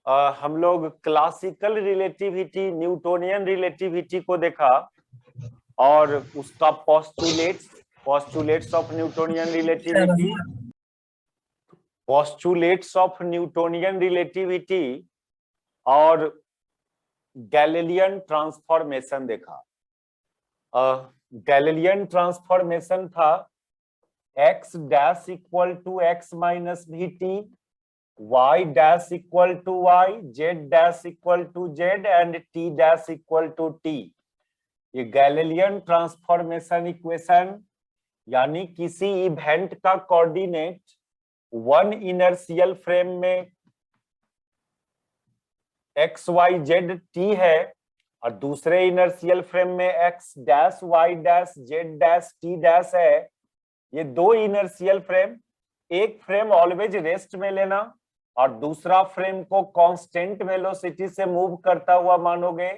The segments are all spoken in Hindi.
हम लोग क्लासिकल रिलेटिविटी, न्यूटोनियन रिलेटिविटी को देखा और उसका postulates of Newtonian relativity, postulates of Newtonian relativity और गैलीलियन ट्रांसफॉर्मेशन देखा। गैलीलियन ट्रांसफॉर्मेशन था x dash equal to x minus v t, y dash equal to y, z dash equal to z and t dash equal to t। ये गैलीलियन ट्रांसफॉर्मेशन इक्वेशन यानी किसी इवेंट का कोऑर्डिनेट वन इनर्शियल फ्रेम में x y z t है और दूसरे इनर्शियल फ्रेम में x dash y dash z dash t dash है। ये दो इनर्शियल फ्रेम, एक फ्रेम ऑलवेज रेस्ट में लेना और दूसरा फ्रेम को कांस्टेंट वेलोसिटी से मूव करता हुआ मानोगे,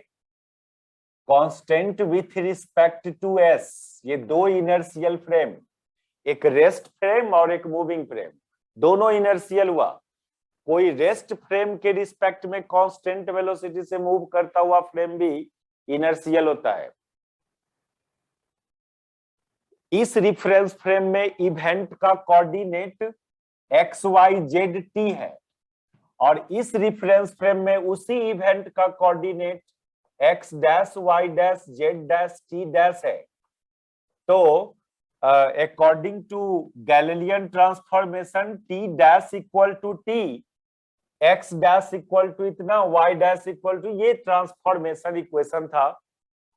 constant with respect to s। ये दो इनर्शियल फ्रेम, एक रेस्ट फ्रेम और एक मूविंग फ्रेम, दोनों इनर्शियल हुआ। कोई रेस्ट फ्रेम के रिस्पेक्ट में कांस्टेंट वेलोसिटी से मूव करता हुआ फ्रेम भी इनर्शियल होता है। इस रिफरेंस फ्रेम में इवेंट का coordinate x y z t है और इस रिफरेंस फ्रेम में उसी इवेंट का coordinate x dash y dash z dash t dash है। तो according to Galilean transformation t dash equal to t, x dash equal to इतना, वाई डैश इक्वल टू, ये ट्रांसफॉर्मेशन इक्वेशन था।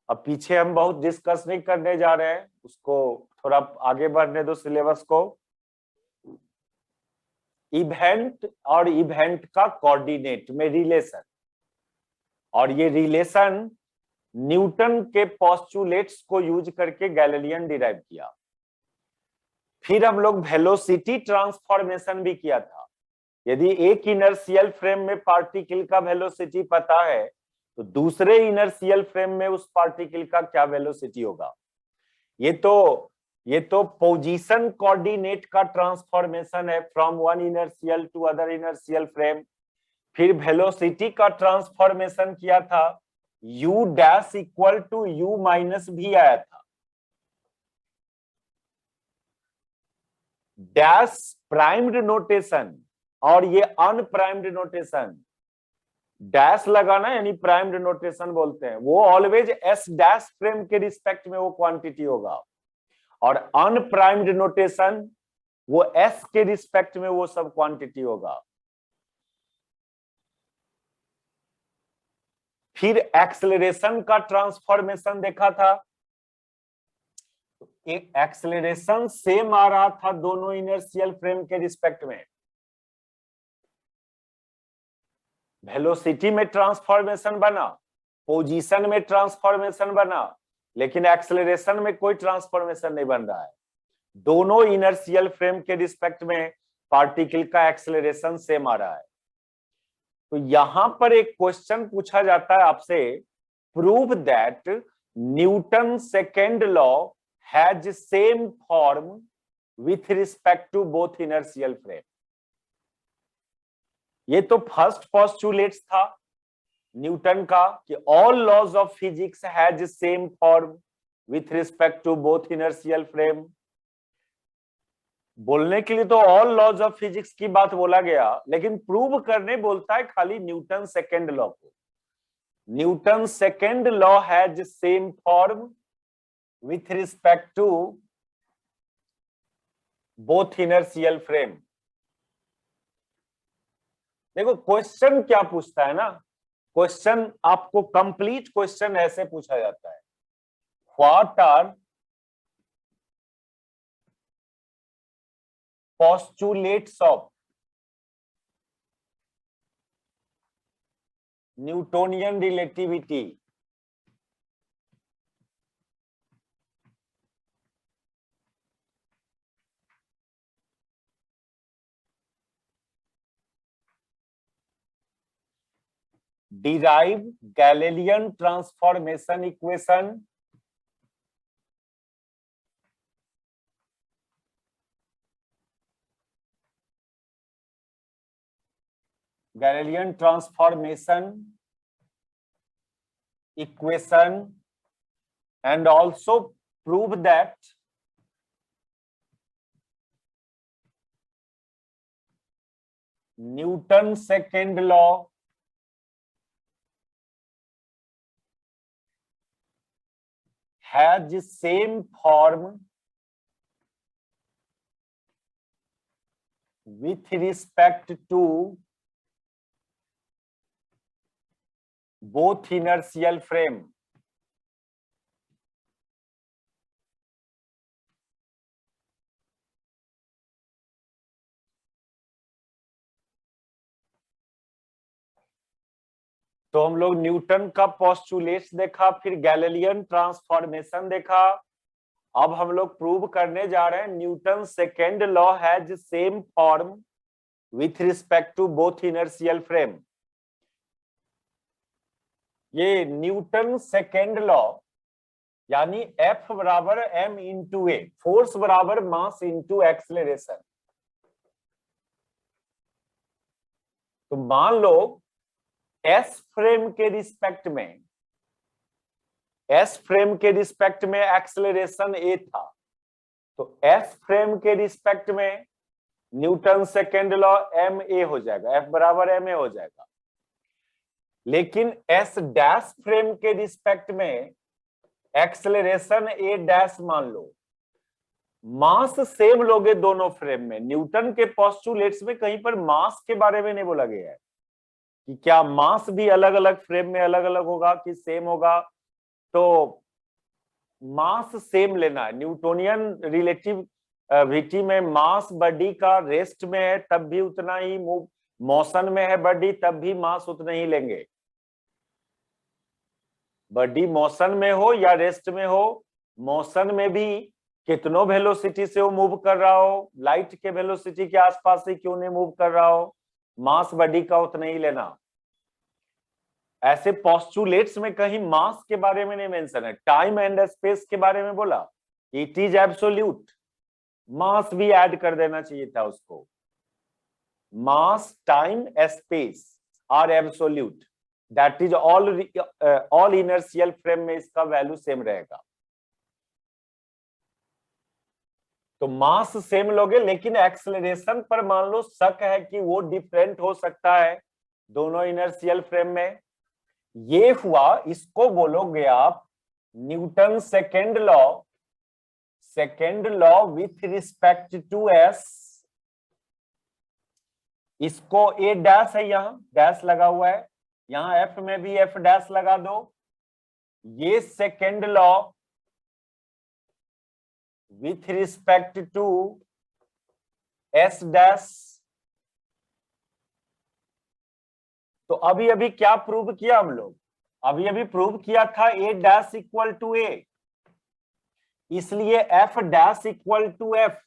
अब पीछे हम बहुत डिस्कस नहीं करने जा रहे हैं, उसको थोड़ा आगे बढ़ने दो सिलेबस को। इवेंट और इवेंट का कोऑर्डिनेट में रिलेशन, और ये रिलेशन न्यूटन के पोस्टुलेट्स को यूज करके गैलीलियन डिराइव किया। फिर हम लोग वेलोसिटी ट्रांसफॉर्मेशन भी किया था। यदि एक इनर्शियल फ्रेम में पार्टिकल का वेलोसिटी पता है तो दूसरे इनर्शियल फ्रेम में उस पार्टिकल का क्या वेलोसिटी होगा। ये तो पोजीशन कोऑर्डिनेट का ट्रांसफॉर्मेशन है from one inertial to other inertial frame. फिर वेलोसिटी का ट्रांसफॉर्मेशन किया था, u dash equal to u minus भी आया था। डैश प्राइम्ड नोटेशन और ये अनप्राइम्ड नोटेशन, डैश लगाना यानी प्राइम्ड नोटेशन बोलते हैं, वो ऑलवेज एस डैश फ्रेम के रिस्पेक्ट में वो क्वांटिटी होगा और अनप्राइम्ड नोटेशन वो एस के रिस्पेक्ट में वो सब क्वांटिटी होगा। फिर एक्सेलरेशन का ट्रांसफॉर्मेशन देखा था, एक एक्सेलरेशन सेम आ रहा था दोनों इनर्शियल फ्रेम के रिस्पेक्ट में। वेलोसिटी में ट्रांसफॉर्मेशन बना, पोजीशन में ट्रांसफॉर्मेशन बना, लेकिन एक्सेलरेशन में कोई ट्रांसफॉर्मेशन नहीं बन रहा है। दोनों इनर्शियल फ्रेम के रिस्पेक्ट में पार्टिकल का एक्सेलरेशन सेम आ रहा है। तो यहां पर एक क्वेश्चन पूछा जाता है आपसे, prove that Newton second law has same form with respect to both inertial frame. ये तो फर्स्ट पोस्टुलेट्स था न्यूटन का कि all laws of physics has same form with respect to both inertial frame. बोलने के लिए तो ऑल लॉज ऑफ फिजिक्स की बात बोला गया, लेकिन प्रूव करने बोलता है खाली न्यूटन सेकेंड लॉ को। Newton second law has same form with respect to both inertial frame. देखो क्वेश्चन क्या पूछता है ना, क्वेश्चन आपको कंप्लीट क्वेश्चन ऐसे पूछा जाता है, what are postulates of Newtonian relativity। derive Galilean transformation equation Galilean transformation equation and also prove that Newton's second law has the same form with respect to both inertial frame. तो हम लोग न्यूटन का पोस्टुलेट्स देखा, फिर गैलीलियन ट्रांसफॉर्मेशन देखा। अब हम लोग प्रूव करने जा रहे हैं Newton second law has same form with respect to both inertial frame. ये न्यूटन सेकेंड लॉ यानी F बराबर m इंटू ए, फोर्स बराबर मास इंटू एक्सेलरेशन। तो मान लो S फ्रेम के रिस्पेक्ट में एक्सेलरेशन a था, तो S फ्रेम के रिस्पेक्ट में Newton second law m a हो जाएगा, F बराबर m a हो जाएगा। लेकिन S डैश फ्रेम के रिस्पेक्ट में एक्सेलरेशन a डैश मान लो, मास सेम लोगे दोनों फ्रेम में। न्यूटन के पोस्टुलेट्स में कहीं पर मास के बारे में नहीं बोला गया है कि क्या मास भी अलग अलग फ्रेम में अलग अलग होगा कि सेम होगा। तो मास सेम लेना है। न्यूटोनियन रिलेटिविटी में मास बॉडी का रेस्ट में है तब भी उतना ही, मोशन में है बॉडी तब भी मास उतना ही लेंगे। बॉडी मोशन में हो या रेस्ट में हो, मोशन में भी कितनों वेलोसिटी से वो मूव कर रहा हो, लाइट के वेलोसिटी के आसपास से क्यों नहीं मूव कर रहा हो, मास बॉडी का उतना ही लेना। ऐसे पोस्टुलेट्स में कहीं मास के बारे में नहीं मेंशन है, टाइम एंड स्पेस के बारे में बोला, इट इज एब्सोल्यूट। मास भी ऐड कर देना चाहिए था उसको। Mass time space are absolute, that is all inertial frame में इसका वैल्यू सेम रहेगा। तो मास सेम लोगे, लेकिन एक्सेलरेशन पर मान लो शक है कि वो डिफरेंट हो सकता है दोनों इनर्शियल फ्रेम में। ये हुआ, इसको बोलोगे आप Newton second law with respect to S. इसको ए डैश है, यहां डैश लगा हुआ है, यहां एफ में भी एफ डैश लगा दो। ये second law with respect to S dash. तो अभी अभी क्या प्रूव किया हम लोग? अभी प्रूव किया था A dash equal to A, इसलिए F dash equal to F.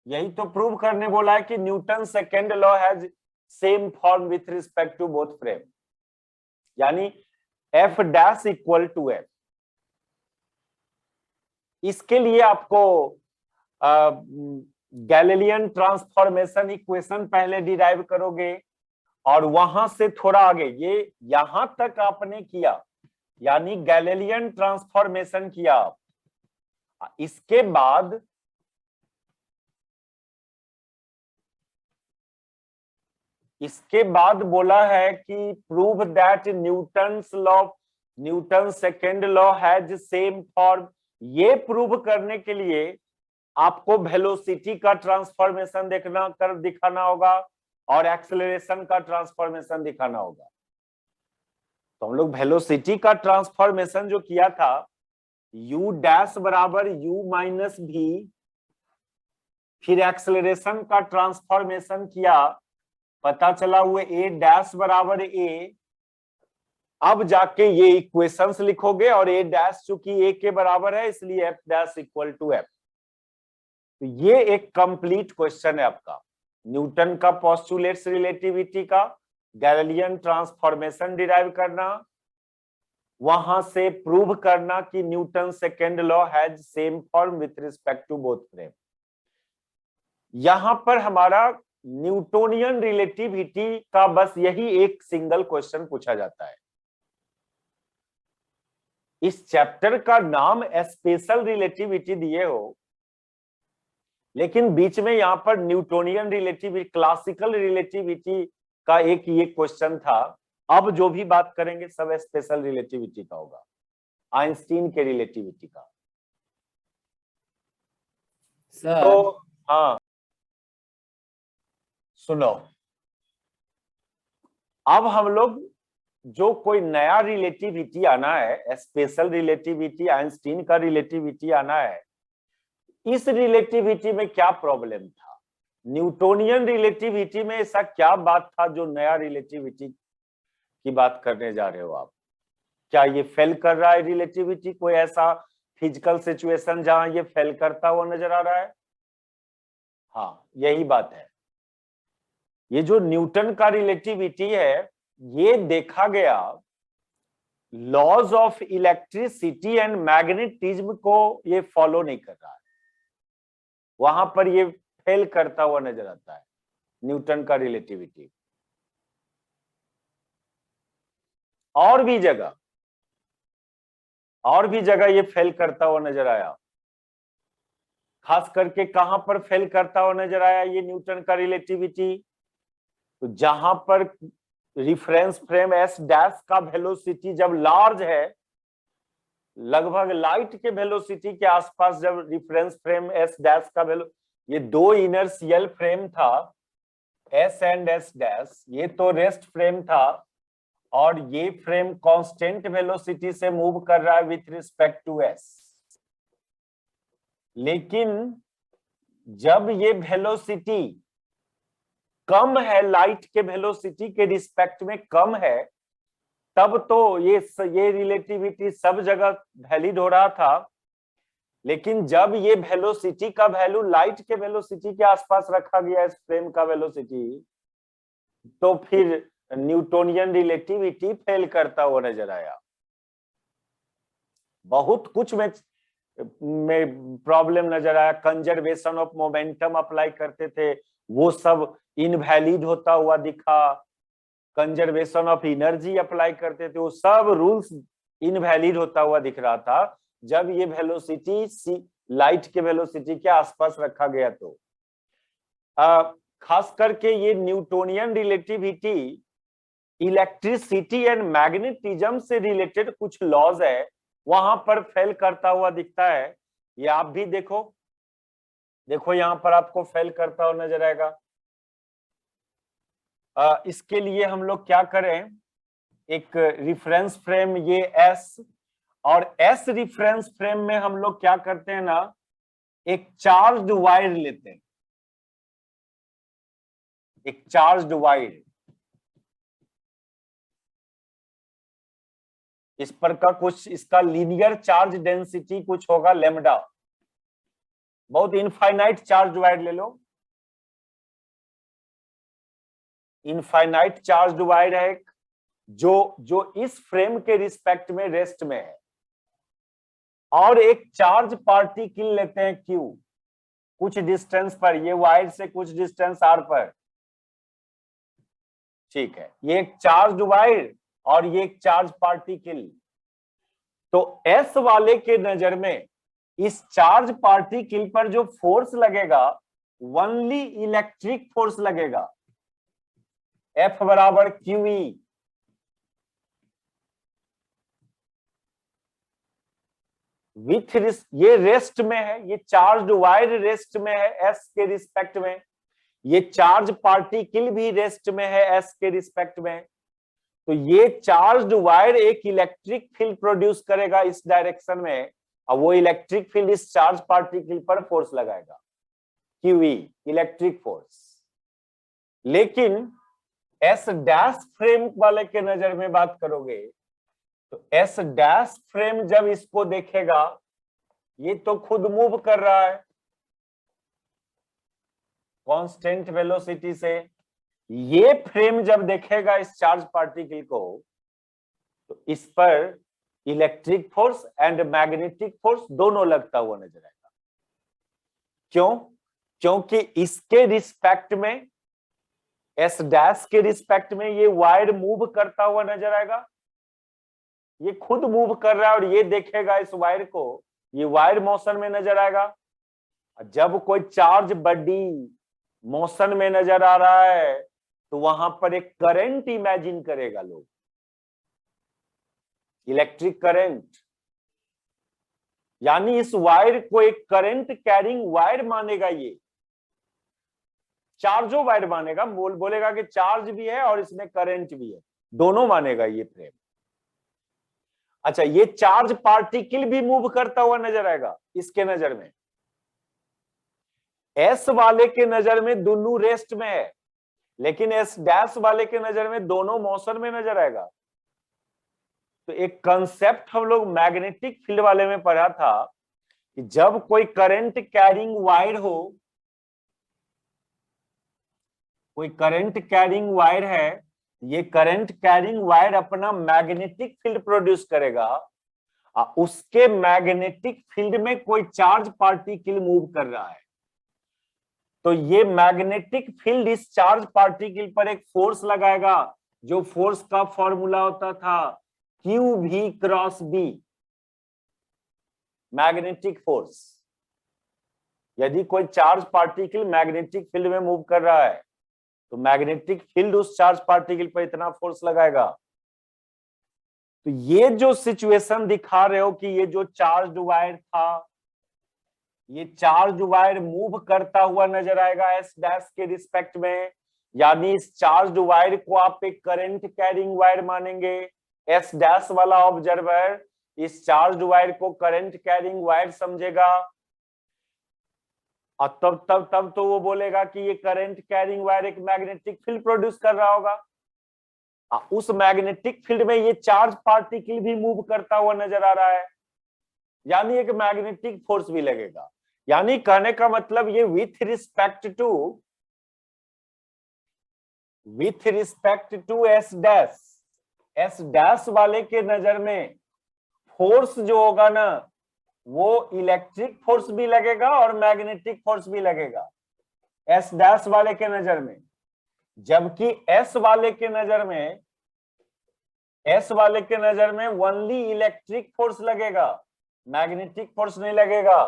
यही तो प्रूव करने बोला है कि Newton second law has same form with respect to both frame, यानी F dash equal to F. इसके लिए आपको गैलीलियन ट्रांसफॉर्मेशन इक्वेशन पहले डिराइव करोगे और वहां से थोड़ा आगे, ये यहां तक आपने किया यानी गैलीलियन ट्रांसफॉर्मेशन किया। इसके बाद बोला है कि prove that Newton second law has same form. ये प्रूव करने के लिए आपको वेलोसिटी का ट्रांसफॉर्मेशन दिखाना होगा और एक्सेलरेशन का ट्रांसफॉर्मेशन दिखाना होगा। तो हम लोग वेलोसिटी का ट्रांसफॉर्मेशन जो किया था, u डैश बराबर u माइनस भी, फिर एक्सेलरेशन का ट्रांसफॉर्मेशन किया, पता चला हुए a डैश बराबर a। अब जाके ये इक्वेशंस लिखोगे और a डैश चूंकि a के बराबर है इसलिए f dash equal to f। तो ये एक कंप्लीट क्वेश्चन है आपका, न्यूटन का पोस्टुलेट्स रिलेटिविटी का गैलीलियन ट्रांसफॉर्मेशन डिराइव करना, वहां से प्रूव करना कि Newton second law has same form with respect to both frame. यहां पर हमारा न्यूटोनियन रिलेटिविटी का बस यही एक सिंगल क्वेश्चन पूछा जाता है। इस चैप्टर का नाम स्पेशल रिलेटिविटी दिए हो, लेकिन बीच में यहां पर न्यूटोनियन रिलेटिविटी, क्लासिकल रिलेटिविटी का एक ये क्वेश्चन था। अब जो भी बात करेंगे सब स्पेशल रिलेटिविटी का होगा, आइंस्टीन के रिलेटिविटी का। सर तो हाँ सुनो, अब हम लोग जो कोई नया रिलेटिविटी आना है, स्पेशल रिलेटिविटी, आइंस्टीन का रिलेटिविटी आना है, इस रिलेटिविटी में क्या प्रॉब्लम था, न्यूटोनियन रिलेटिविटी में ऐसा क्या बात था जो नया रिलेटिविटी की बात करने जा रहे हो आप? क्या ये फेल कर रहा है रिलेटिविटी? कोई ऐसा फिजिकल सिचुएशन जहां ये फेल करता हुआ नजर आ रहा है? हाँ यही बात है। ये जो न्यूटन का रिलेटिविटी है, ये देखा गया laws of electricity and magnetism को ये फॉलो नहीं कर रहा है, वहां पर ये फेल करता हुआ नजर आता है न्यूटन का रिलेटिविटी। और भी जगह ये फेल करता हुआ नजर आया। खास करके कहां पर फेल करता हुआ नजर आया ये न्यूटन का रिलेटिविटी? तो जहां पर रिफरेंस फ्रेम एस डैश का वेलोसिटी जब लार्ज है, लगभग लाइट के वेलोसिटी के आसपास, जब रिफरेंस फ्रेम एस डैश का ये दो इनर्शियल फ्रेम था, एस एंड एस डैश, ये तो रेस्ट फ्रेम था और ये फ्रेम कांस्टेंट वेलोसिटी से मूव कर रहा है विथ रिस्पेक्ट टू एस। लेकिन जब ये वेलोसिटी कम है, लाइट के वेलोसिटी के रिस्पेक्ट में कम है, तब तो ये रिलेटिविटी सब जगह वैलिड हो रहा था। लेकिन जब ये वेलोसिटी का वैल्यू लाइट के वेलोसिटी के आसपास रखा गया इस फ्रेम का वेलोसिटी, तो फिर न्यूटोनियन रिलेटिविटी फेल करता हुआ नजर आया। बहुत कुछ में प्रॉब्लम नजर आया। कंजर्वेशन ऑफ मोमेंटम अप्लाई करते थे, वो सब इनवैलिड होता हुआ दिखा। कंजर्वेशन ऑफ एनर्जी अप्लाई करते थे, वो सब रूल्स इनवैलिड होता हुआ दिख रहा था जब ये वेलोसिटी लाइट के वेलोसिटी के आसपास रखा गया। तो खास करके ये Newtonian relativity electricity and magnetism से रिलेटेड कुछ लॉज है, वहां पर फेल करता हुआ दिखता है। ये आप भी देखो यहां पर आपको फेल करता हुआ नजर आएगा। इसके लिए हम लोग क्या करें, एक रिफरेंस फ्रेम ये एस, और एस रिफरेंस फ्रेम में हम लोग क्या करते हैं ना, एक चार्ज्ड वायर लेते हैं, एक चार्ज्ड वायर। इस पर का कुछ इसका लीनियर चार्ज डेंसिटी कुछ होगा लेमडा, बहुत इनफाइनाइट चार्ज वायर ले लो, इनफाइनाइट चार्ज वायर है जो इस फ्रेम के रिस्पेक्ट में रेस्ट में है, और एक चार्ज पार्टिकल लेते हैं क्यू, कुछ डिस्टेंस पर, ये वायर से कुछ डिस्टेंस आर पर, ठीक है। ये एक चार्ज वायर और ये एक चार्ज पार्टिकल। तो एस वाले के नजर में इस चार्ज पार्टिकल पर जो फोर्स लगेगा, ओनली इलेक्ट्रिक फोर्स लगेगा, F बराबर QE। विथ ये रेस्ट में है, ये चार्ज वायर रेस्ट में है एस के रिस्पेक्ट में, ये चार्ज पार्टिकल भी रेस्ट में है एस के रिस्पेक्ट में। तो ये चार्ज वायर एक इलेक्ट्रिक फील्ड प्रोड्यूस करेगा इस डायरेक्शन में, और वो इलेक्ट्रिक फील्ड इस चार्ज पार्टिकल पर फोर्स लगाएगा, QE इलेक्ट्रिक फोर्स। लेकिन एस डैश फ्रेम वाले के नजर में बात करोगे तो एस डैश फ्रेम जब इसको देखेगा, ये तो खुद मूव कर रहा है कांस्टेंट वेलोसिटी से। ये फ्रेम जब देखेगा इस चार्ज पार्टिकल को, तो इस पर electric force and magnetic force दोनों लगता हुआ नजर आएगा। क्यों? क्योंकि इसके रिस्पेक्ट में, एस डैश के रिस्पेक्ट में ये वायर मूव करता हुआ नजर आएगा, ये खुद मूव कर रहा है और ये देखेगा इस वायर को, ये वायर मोशन में नजर आएगा। जब कोई चार्ज बॉडी मोशन में नजर आ रहा है तो वहां पर एक करंट इमेजिन करेगा लोग, इलेक्ट्रिक करंट, यानी इस वायर को एक करंट कैरिंग वायर मानेगा, ये चार्जो वायर मानेगा, बोलेगा कि चार्ज भी है और इसमें करंट भी है, दोनों मानेगा ये फ्रेम। अच्छा, ये चार्ज पार्टिकल भी मूव करता हुआ नजर आएगा इसके नजर में, एस वाले के नजर में दोनों रेस्ट में है, लेकिन एस डैश वाले के नजर में दोनों मोशन में नजर आएगा। तो एक कंसेप्ट हम लोग मैग्नेटिक फील्ड वाले में पढ़ा था कि जब कोई करंट कैरिंग वायर हो, कोई करंट कैरिंग वायर है, ये करंट कैरिंग वायर अपना मैग्नेटिक फील्ड प्रोड्यूस करेगा, उसके मैग्नेटिक फील्ड में कोई चार्ज पार्टिकल मूव कर रहा है, तो ये मैग्नेटिक फील्ड इस चार्ज पार्टिकल पर एक फोर्स लगाएगा, जो फोर्स का फॉर्मूला होता था क्यू भी क्रॉस बी, मैग्नेटिक फोर्स। यदि कोई चार्ज पार्टिकल मैग्नेटिक फील्ड में मूव कर रहा है तो मैग्नेटिक फील्ड उस चार्ज पार्टिकल पर इतना फोर्स लगाएगा। तो ये जो सिचुएशन दिखा रहे हो कि ये जो चार्ज वायर था, ये चार्ज वायर मूव करता हुआ नजर आएगा एस डैश के रिस्पेक्ट में, यानी इस चार्ज वायर को आप एक करंट कैरिंग वायर मानेंगे। एस डैश वाला ऑब्जर्वर इस चार्ज वायर को करंट कैरिंग वायर समझेगा, और तब तो वो बोलेगा कि ये करंट कैरिंग वायर एक मैग्नेटिक फील्ड प्रोड्यूस कर रहा होगा, उस मैग्नेटिक फील्ड में ये चार्ज पार्टिकल भी मूव करता हुआ नजर आ रहा है, यानी एक मैग्नेटिक फोर्स भी लगेगा। यानी कहने का मतलब ये with respect to S dash वाले के नजर में फोर्स जो होगा ना, वो इलेक्ट्रिक फोर्स भी लगेगा और मैग्नेटिक फोर्स भी लगेगा एस डैश वाले के नजर में, जबकि एस वाले के नजर में ओनली इलेक्ट्रिक फोर्स लगेगा, मैग्नेटिक फोर्स नहीं लगेगा।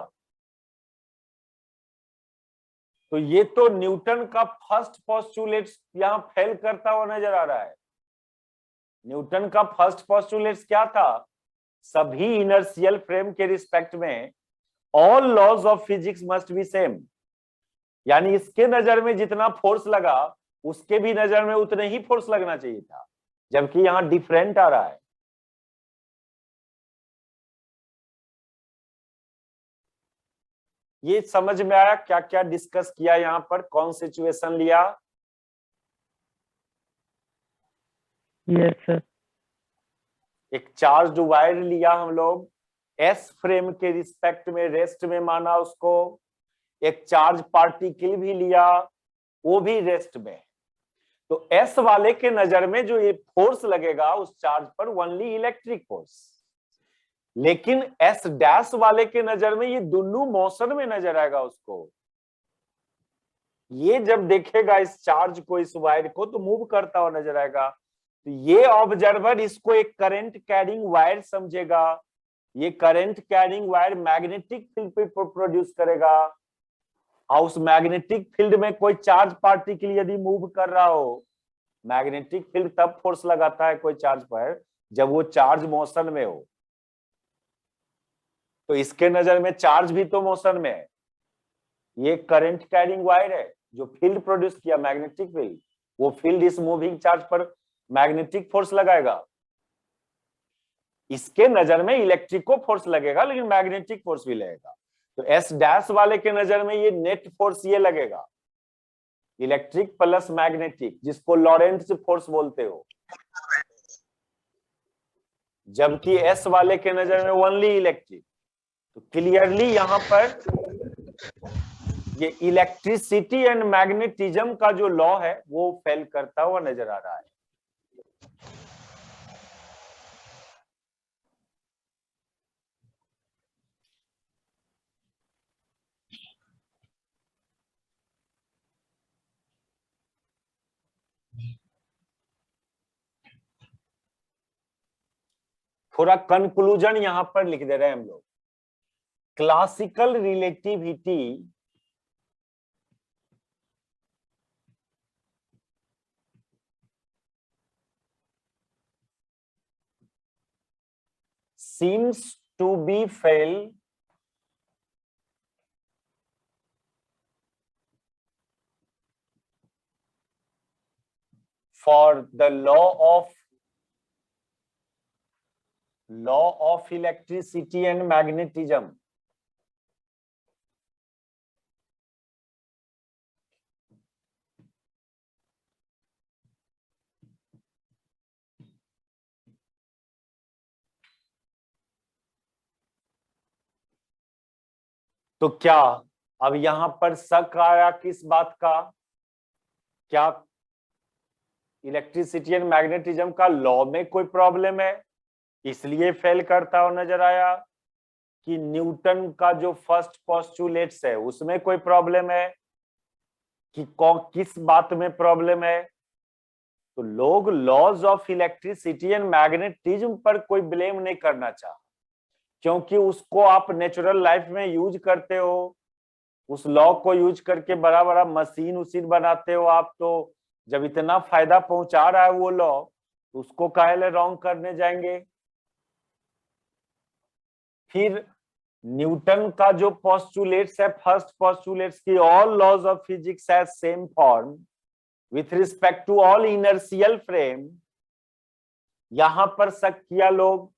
तो ये तो न्यूटन का फर्स्ट पोस्टुलेट यहां फेल करता हुआ नजर आ रहा है। न्यूटन का फर्स्ट पोस्टुलेट क्या था? सभी इनर्शियल फ्रेम के रिस्पेक्ट में all laws of physics must be same, यानी इसके नजर में जितना फोर्स लगा उसके भी नजर में उतने ही फोर्स लगना चाहिए था, जबकि यहां डिफरेंट आ रहा है। ये समझ में आया क्या क्या डिस्कस किया, यहां पर कौन सिचुएशन लिया? Yes sir. एक चार्ज वायर लिया हम लोग, एस फ्रेम के रिस्पेक्ट में रेस्ट में माना उसको, एक चार्ज पार्टिकल भी लिया, वो भी रेस्ट में। तो एस वाले के नजर में जो ये फोर्स लगेगा उस चार्ज पर ओनली इलेक्ट्रिक फोर्स, लेकिन एस डैश वाले के नजर में ये दोनों मोशन में नजर आएगा उसको। ये जब देखेगा इस चार्ज को, इस वायर को, तो मूव करता हुआ नजर आएगा। तो ये ऑब्जर्वर इसको एक करंट कैरिंग वायर समझेगा, ये current carrying wire magnetic field पे प्रोड्यूस करेगा, और उस मैग्नेटिक फील्ड में कोई चार्ज पार्टिकल यदि मूव कर रहा हो, मैग्नेटिक फील्ड तब फोर्स लगाता है कोई चार्ज पर जब वो चार्ज मोशन में हो। तो इसके नजर में चार्ज भी तो मोशन में है, ये करंट कैरिंग वायर है जो फील्ड प्रोड्यूस किया, मैग्नेटिक फील्ड, वो फील्ड इस मूविंग चार्ज पर मैग्नेटिक फोर्स लगाएगा। इसके नजर में इलेक्ट्रिको फोर्स लगेगा लेकिन मैग्नेटिक फोर्स भी लगेगा। तो एस डैश वाले के नजर में ये नेट फोर्स ये लगेगा, इलेक्ट्रिक प्लस मैग्नेटिक, जिसको लॉरेंट्ज फोर्स बोलते हो, जबकि एस वाले के नजर में ओनली इलेक्ट्रिक। तो क्लियरली यहां पर ये इलेक्ट्रिसिटी एंड मैग्नेटिज्म का जो लॉ है वो फेल करता हुआ नजर आ रहा है। थोड़ा कंक्लूजन यहां पर लिख दे रहे हैं हम लोग। Classical relativity seems to be fail for the law of electricity and magnetism. तो क्या अब यहां पर शक आया किस बात का? क्या इलेक्ट्रिसिटी एंड मैग्नेटिज्म का लॉ में कोई प्रॉब्लम है इसलिए फेल करता हुआ नजर आया, कि न्यूटन का जो फर्स्ट पोस्टुलेट्स है उसमें कोई प्रॉब्लम है, कि किस बात में प्रॉब्लम है? तो लोग laws of electricity and magnetism पर कोई ब्लेम नहीं करना चाह, क्योंकि उसको आप नेचुरल लाइफ में यूज करते हो, उस लॉ को यूज करके बड़ा बड़ा मशीन उसीन बनाते हो आप। तो जब इतना फायदा पहुंचा रहा है वो लॉ, उसको काहे रॉन्ग करने जाएंगे? फिर न्यूटन का जो पोस्टुलेट्स है, फर्स्ट पोस्टुलेट्स की all laws of physics has same form with respect to all inertial frame, यहां पर शक किया लोग,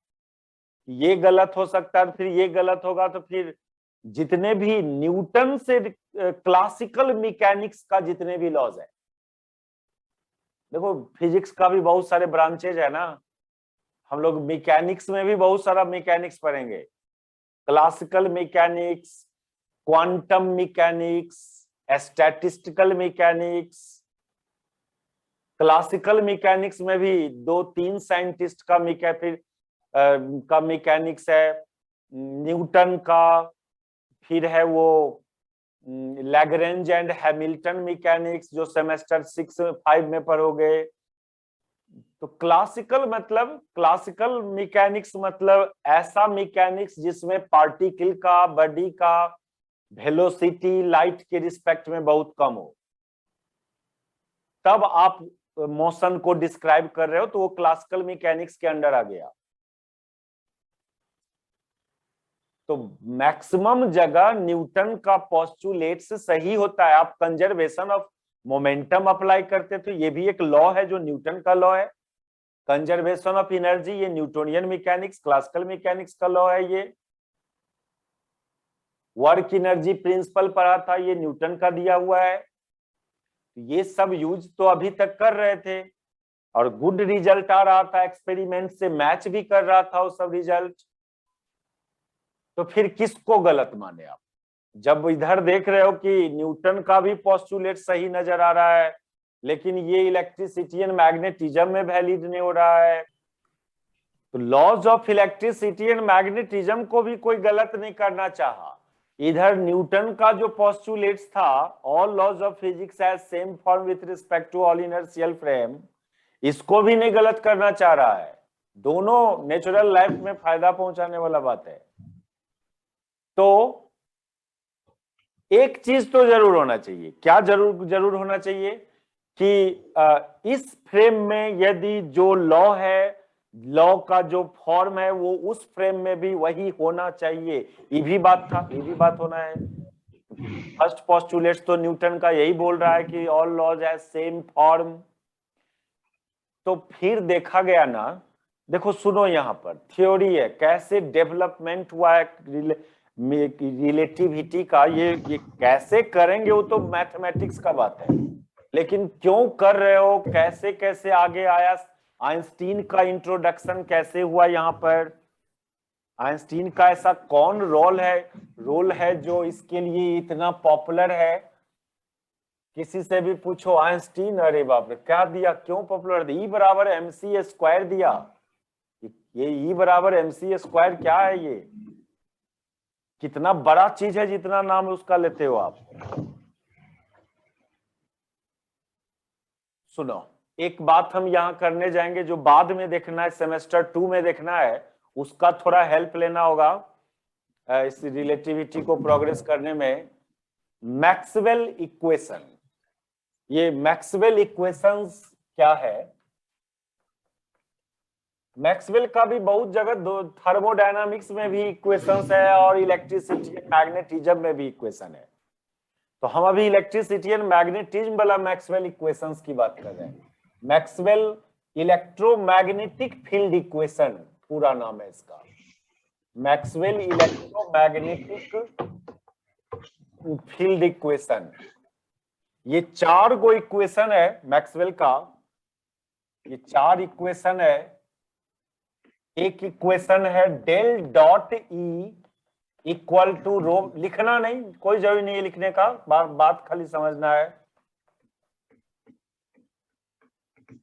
ये गलत हो सकता है, फिर ये गलत होगा, तो फिर जितने भी न्यूटन से क्लासिकल मैकेनिक्स का जितने भी लॉज है, देखो फिजिक्स का भी बहुत सारे ब्रांचेज है ना, हम लोग मैकेनिक्स में भी बहुत सारा मैकेनिक्स पढ़ेंगे, classical mechanics, quantum mechanics, statistical mechanics. Classical mechanics में भी 2-3 साइंटिस्ट का मैकेनिक्स है, न्यूटन का, फिर है वो लैग्रेंज एंड हैमिल्टन मैकेनिक्स जो सेमेस्टर 6-5 में पढ़ोगे। तो क्लासिकल मैकेनिक्स मतलब ऐसा मैकेनिक्स जिसमें पार्टिकल का, बॉडी का वेलोसिटी लाइट के रिस्पेक्ट में बहुत कम हो, तब आप मोशन को डिस्क्राइब कर रहे हो तो वो क्लासिकल मैकेनिक्स के अंडर आ गया। तो मैक्सिमम जगह न्यूटन का पोस्टुलेट्स सही होता है। आप कंजर्वेशन ऑफ मोमेंटम अप्लाई करते तो ये भी एक लॉ है जो न्यूटन का लॉ है। कंजर्वेशन ऑफ एनर्जी ये न्यूटोनियन मैकेनिक्स, क्लासिकल मैकेनिक्स का लॉ है। ये वर्क एनर्जी प्रिंसिपल पढ़ा था, ये न्यूटन का दिया हुआ है। ये सब यूज तो अभी तक कर रहे थे और गुड रिजल्ट आ रहा था, एक्सपेरिमेंट से मैच भी कर रहा था वो सब रिजल्ट। तो फिर किसको गलत माने आप? जब इधर देख रहे हो कि न्यूटन का भी पोस्टुलेट सही नजर आ रहा है, लेकिन ये इलेक्ट्रिसिटी एंड मैग्नेटिज्म में वैलिड नहीं हो रहा है, तो laws of electricity and magnetism को भी कोई गलत नहीं करना चाहा। इधर न्यूटन का जो पोस्टुलेट्स था, all laws of physics has same form with respect to all inertial frame, इसको भी नहीं गलत करना चाह रहा है। दोनों नेचुरल लाइफ में फायदा पहुंचाने वाला बात है। तो एक चीज तो जरूर होना चाहिए, क्या जरूर होना चाहिए कि इस फ्रेम में यदि जो लॉ है, लॉ का जो फॉर्म है वो उस फ्रेम में भी वही होना चाहिए। ये भी बात था, ये भी बात होना है। फर्स्ट पोस्टुलेट्स तो न्यूटन का यही बोल रहा है कि all laws have same form. तो फिर देखा गया ना, देखो सुनो, यहाँ पर थ्योरी है कैसे डेवलपमेंट हुआ है रिलेटिविटी का। ये कैसे करेंगे वो तो मैथमेटिक्स का बात है, लेकिन क्यों कर रहे हो, कैसे कैसे आगे आया, आइंस्टीन का इंट्रोडक्शन कैसे हुआ यहाँ पर, आइंस्टीन का ऐसा कौन रोल है जो इसके लिए इतना पॉपुलर है। किसी से भी पूछो आइंस्टीन, अरे बाप रे क्या दिया, क्यों पॉपुलर दिया, E = mc² दिया। ये E = mc² क्या है, ये कितना बड़ा चीज है जितना नाम उसका लेते हो आप। सुनो, एक बात हम यहां करने जाएंगे जो बाद में देखना है, सेमेस्टर 2 में देखना है, उसका थोड़ा हेल्प लेना होगा इस रिलेटिविटी को प्रोग्रेस करने में। मैक्सवेल इक्वेशन, ये मैक्सवेल इक्वेशंस क्या है? मैक्सवेल का भी बहुत जगह थर्मोडायनामिक्स में भी इक्वेशंस है और इलेक्ट्रिसिटी एंड मैग्नेटिज्म में भी इक्वेशन है। तो हम अभी इलेक्ट्रिसिटी एंड मैग्नेटिज्म वाला मैक्सवेल इक्वेशंस की बात कर रहे हैं। मैक्सवेल इलेक्ट्रोमैग्नेटिक फील्ड इक्वेशन पूरा नाम है इसका, मैक्सवेल इलेक्ट्रोमैग्नेटिक फील्ड इक्वेशन। ये 4 गो इक्वेशन है मैक्सवेल का, ये 4 इक्वेशन है। एक इक्वेशन है del dot E equal to rho, लिखना नहीं, कोई जरूरी नहीं है लिखने का, बात खाली समझना है।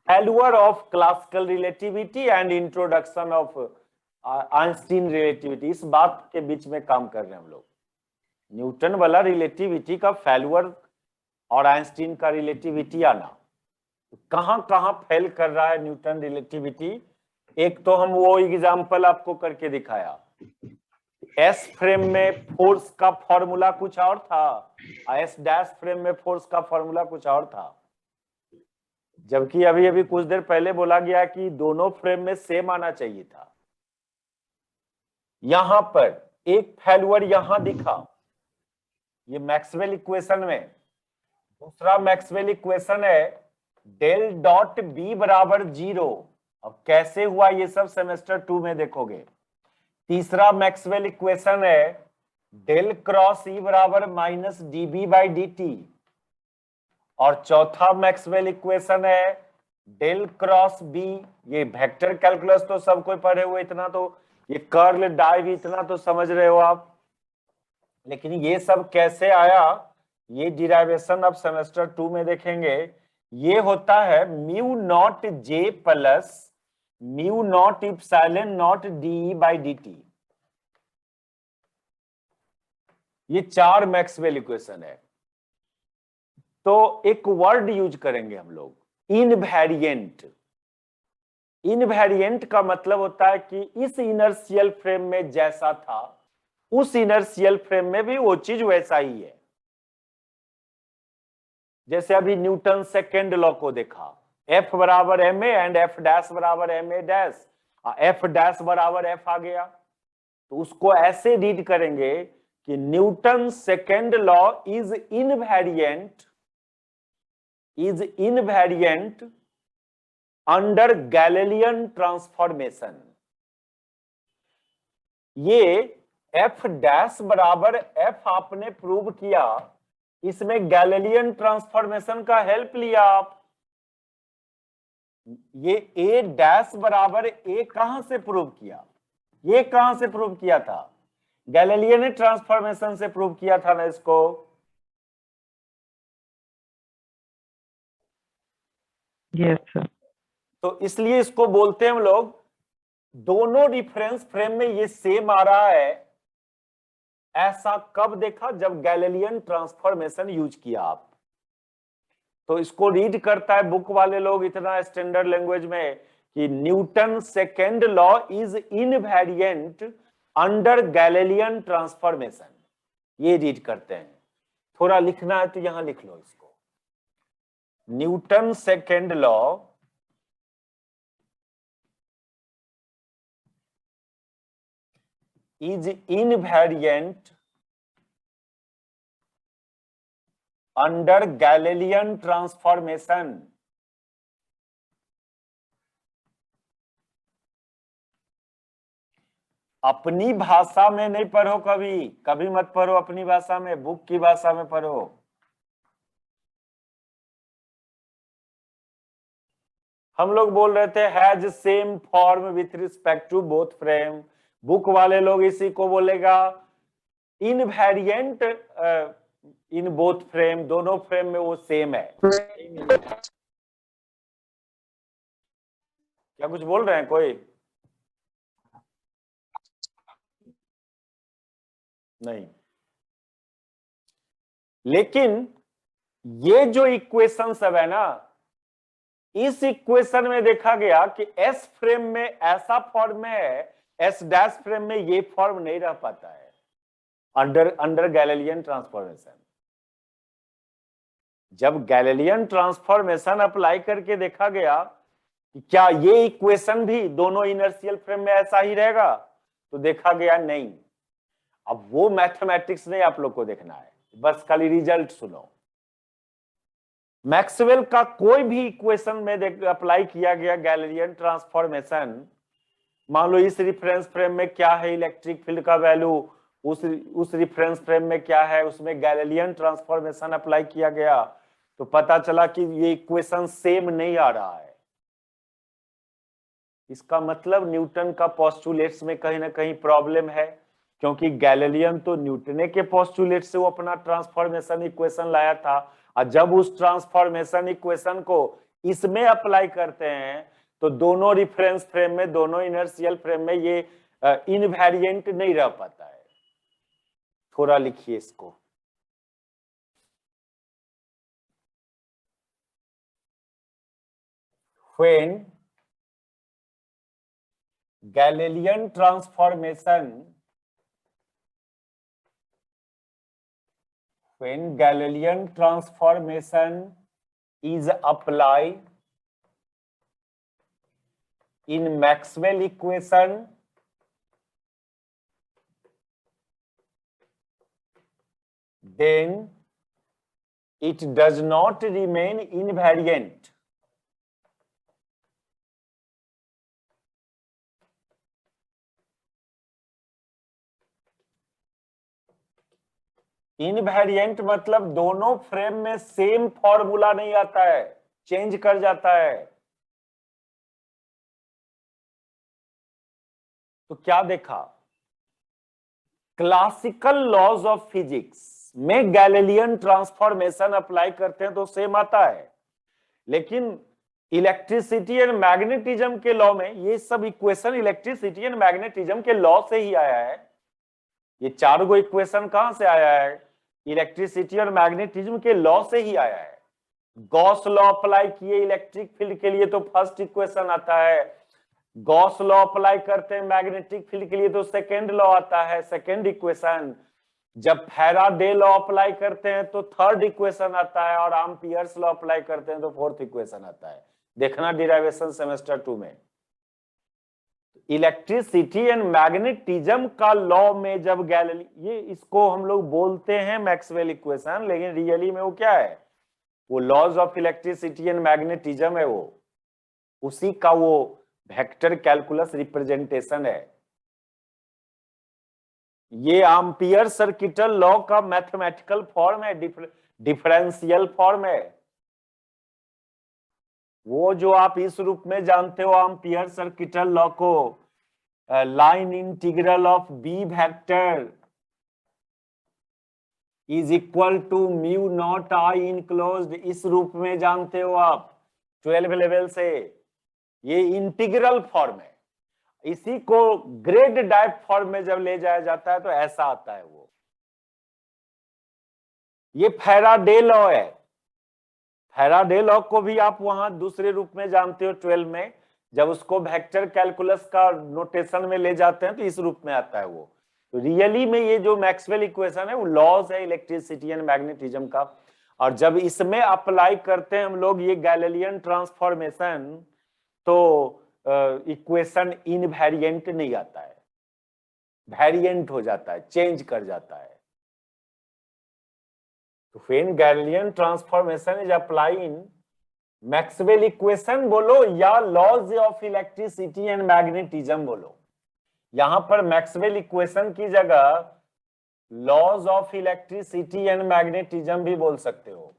Failure of classical relativity and introduction of Einstein relativity, इस बात के बीच में काम कर रहे हैं हम लोग। न्यूटन वाला रिलेटिविटी का फेल्यूर और आइंस्टीन का रिलेटिविटी आना, कहां कहां फेल कर रहा है न्यूटन रिलेटिविटी। एक तो हम वो एग्जांपल आपको करके दिखाया, एस फ्रेम में फोर्स का फॉर्मूला कुछ और था, एस डैश फ्रेम में फोर्स का फॉर्मूला कुछ और था, जबकि अभी अभी कुछ देर पहले बोला गया कि दोनों फ्रेम में सेम आना चाहिए था। यहां पर एक फेल्यूर यहां दिखा, ये मैक्सवेल इक्वेशन में। दूसरा मैक्सवेल इक्वेशन है डेल डॉट बी बराबर 0, अब कैसे हुआ ये सब सेमेस्टर 2 में देखोगे। तीसरा मैक्सवेल इक्वेशन है डेल क्रॉस ई बराबर माइनस डीबी बाई डी। और चौथा मैक्सवेल इक्वेशन है डेल क्रॉस बी, ये वेक्टर कैलकुलस तो सब कोई पढ़े हुए, इतना तो ये कर्ल डाइव इतना तो समझ रहे हो आप, लेकिन ये सब कैसे आया ये डिराइवेशन अब सेमेस्टर 2 में देखेंगे। ये होता है mu naught J plus mu naught epsilon not D by D T. ये 4 मैक्सवेल इक्वेशन है। तो एक वर्ड यूज करेंगे हम लोग, इनवेरिएंट। इनवेरिएंट का मतलब होता है कि इस इनर्शियल फ्रेम में जैसा था उस इनर्शियल फ्रेम में भी वो चीज वैसा ही है। जैसे अभी न्यूटन सेकेंड लॉ को देखा, एफ बराबर M A and F dash बराबर M A dash, F dash बराबर एफ आ गया, तो उसको ऐसे रीड करेंगे कि Newton second law is invariant under Galilean transformation. ये एफ डैश बराबर एफ आपने प्रूव किया, इसमें गैलीलियन ट्रांसफॉर्मेशन का हेल्प लिया आप। ये ए डैश बराबर ए कहां से प्रूव किया, ये कहां से प्रूव किया था? गैलीलियन ट्रांसफॉर्मेशन से प्रूव किया था ना इसको। Yes sir. तो इसलिए इसको बोलते हैं हम लोग, दोनों रिफरेंस फ्रेम में ये सेम आ रहा है। ऐसा कब देखा? जब गैलीलियन ट्रांसफॉर्मेशन यूज किया आप। तो इसको रीड करता है बुक वाले लोग इतना स्टैंडर्ड लैंग्वेज में कि Newton second law is invariant under Galilean transformation, ये रीड करते हैं। थोड़ा लिखना है तो यहां लिख लो इसको, Newton second law is invariant under Galilean transformation। अपनी भाषा में नहीं पढ़ो, कभी कभी मत पढ़ो अपनी भाषा में, बुक की भाषा में पढ़ो। हम लोग बोल रहे थे has same form with respect to both frame, book वाले लोग इसी को बोलेगा इनवेरिएंट इन बोथ फ्रेम, दोनों फ्रेम में वो सेम है। क्या कुछ बोल रहे हैं कोई? नहीं। लेकिन ये जो इक्वेशन सब है ना, इस इक्वेशन में देखा गया कि एस फ्रेम में ऐसा फॉर्म में है, एस डैश फ्रेम में ये फॉर्म नहीं रह पाता है अंडर गैलीलियन ट्रांसफॉर्मेशन। जब गैलीलियन ट्रांसफॉर्मेशन अप्लाई करके देखा गया कि क्या ये इक्वेशन भी दोनों इनर्शियल फ्रेम में ऐसा ही रहेगा, तो देखा गया नहीं। अब वो मैथमेटिक्स नहीं आप लोग को देखना है, बस खाली रिजल्ट सुनो। मैक्सवेल का कोई भी इक्वेशन में अप्लाई किया गया गैलीलियन ट्रांसफॉर्मेशन, मान लो इस रिफरेंस फ्रेम में क्या है इलेक्ट्रिक फील्ड का वैल्यू, उस रिफरेंस फ्रेम में क्या है, उसमें गैलीलियन ट्रांसफॉर्मेशन अप्लाई किया गया, तो पता चला कि ये इक्वेशन सेम नहीं आ रहा है। इसका मतलब न्यूटन का पोस्टुलेट्स में कहीं ना कहीं प्रॉब्लम है, क्योंकि गैलीलियन तो न्यूटन के पोस्टुलेट से वो अपना ट्रांसफॉर्मेशन इक्वेशन लाया था, और जब उस ट्रांसफॉर्मेशन इक्वेशन को इसमें अप्लाई करते हैं तो दोनों रिफरेंस फ्रेम में, दोनों इनर्शियल फ्रेम में ये इनवेरिएंट नहीं रह पाता है। थोड़ा लिखिए इसको। When Galilean transformation is applied in Maxwell equation, then it does not remain invariant. Invariant मतलब दोनों फ्रेम में सेम फॉर्मूला नहीं आता है, चेंज कर जाता है। तो क्या देखा, क्लासिकल लॉज ऑफ फिजिक्स में गैलीलियन ट्रांसफॉर्मेशन अप्लाई करते हैं तो सेम आता है, लेकिन इलेक्ट्रिसिटी एंड मैग्नेटिज्म के लॉ में ये सब इक्वेशन इलेक्ट्रिसिटी एंड मैग्नेटिज्म के लॉ से ही आया है। ये चार गो इक्वेशन कहां से आया है, इलेक्ट्रिसिटी और मैग्नेटिज्म के लॉ से ही आया है। गॉस लॉ अप्लाई किए इलेक्ट्रिक फील्ड के लिए तो फर्स्ट इक्वेशन आता है, गॉस लॉ अप्लाई करते हैं मैग्नेटिक फील्ड के लिए तो सेकेंड लॉ आता है, सेकेंड इक्वेशन। जब फैराडे लॉ अप्लाई करते हैं तो थर्ड इक्वेशन आता है, और एम्पियर्स लॉ अप्लाई करते हैं तो फोर्थ इक्वेशन आता है। देखना डिराइवेशन सेमेस्टर 2 में। इलेक्ट्रिसिटी एंड मैग्नेटिज्म का लॉ में जब गैलीली, ये इसको हम लोग बोलते हैं मैक्सवेल इक्वेशन, लेकिन रियली में वो क्या है, वो laws of electricity and magnetism है, वो उसी का वो वेक्टर कैलकुलस रिप्रेजेंटेशन है। ये एम्पियर सर्किटल लॉ का मैथमेटिकल फॉर्म है, डिफरेंशियल फॉर्म है। वो जो आप इस रूप में जानते हो एम्पियर सर्किटल लॉ को, line integral of B vector is equal to mu naught I enclosed, इस रूप में जानते हो आप 12 लेवल से। ये इंटीग्रल फॉर्म है, इसी को ग्रेड डाइप फॉर्म में जब ले जाया जाता है तो ऐसा आता है वो। ये फैराडे लॉ है, फैराडे लॉ को भी आप वहां दूसरे रूप में जानते हो 12 में, जब उसको वेक्टर कैलकुलस का नोटेशन में ले जाते हैं तो इस रूप में आता है वो। तो रियली में ये जो मैक्सवेल इक्वेशन है वो लॉज है इलेक्ट्रिसिटी एंड मैग्नेटिज्म का, और जब इसमें अप्लाई करते हैं हम लोग ये गैलीलियन ट्रांसफॉर्मेशन तो इक्वेशन इनवेरिएंट नहीं आता है, वेरिएंट हो जाता है, चेंज कर जाता है। तो when Galilean transformation is applied in Maxwell equation बोलो या laws of electricity and magnetism बोलो, यहां पर मैक्सवेल इक्वेशन की जगह laws of electricity and magnetism भी बोल सकते हो।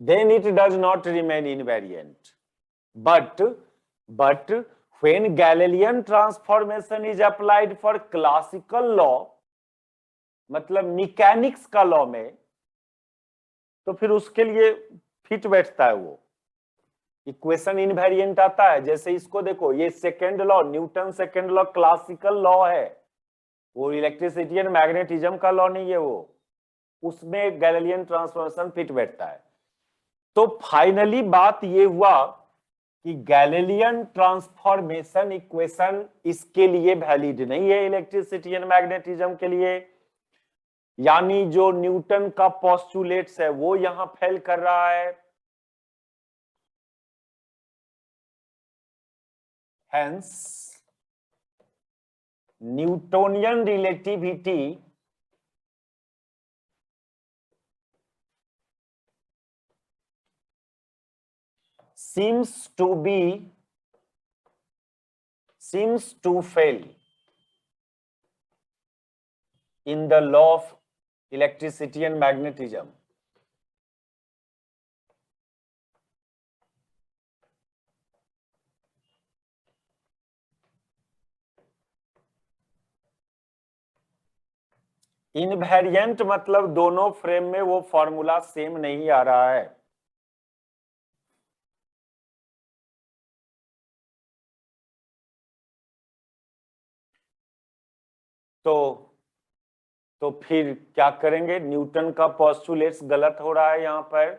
Then it does not remain invariant. But when Galilean transformation is applied for classical law, मतलब मैकेनिक्स का लॉ में, तो फिर उसके लिए फिट बैठता है वो, इक्वेशन इनवेरिएंट आता है। जैसे इसको देखो, ये second law, Newton second law classical law है, वो इलेक्ट्रिसिटी एंड मैग्नेटिज्म का लॉ नहीं है वो, उसमें गैलीलियन ट्रांसफॉर्मेशन फिट बैठता है। तो फाइनली बात ये हुआ कि गैलीलियन ट्रांसफॉर्मेशन इक्वेशन इसके लिए वैलिड नहीं है इलेक्ट्रिसिटी एंड मैग्नेटिज्म के लिए, यानी जो न्यूटन का पोस्टुलेट्स है वो यहां फेल कर रहा है। Hence Newtonian relativity seems to fail in the law of electricity and magnetism. Invariant मतलब दोनों फ्रेम में वो फॉर्मूला सेम नहीं आ रहा है। तो फिर क्या करेंगे? न्यूटन का पोस्टुलेट्स गलत हो रहा है यहां पर,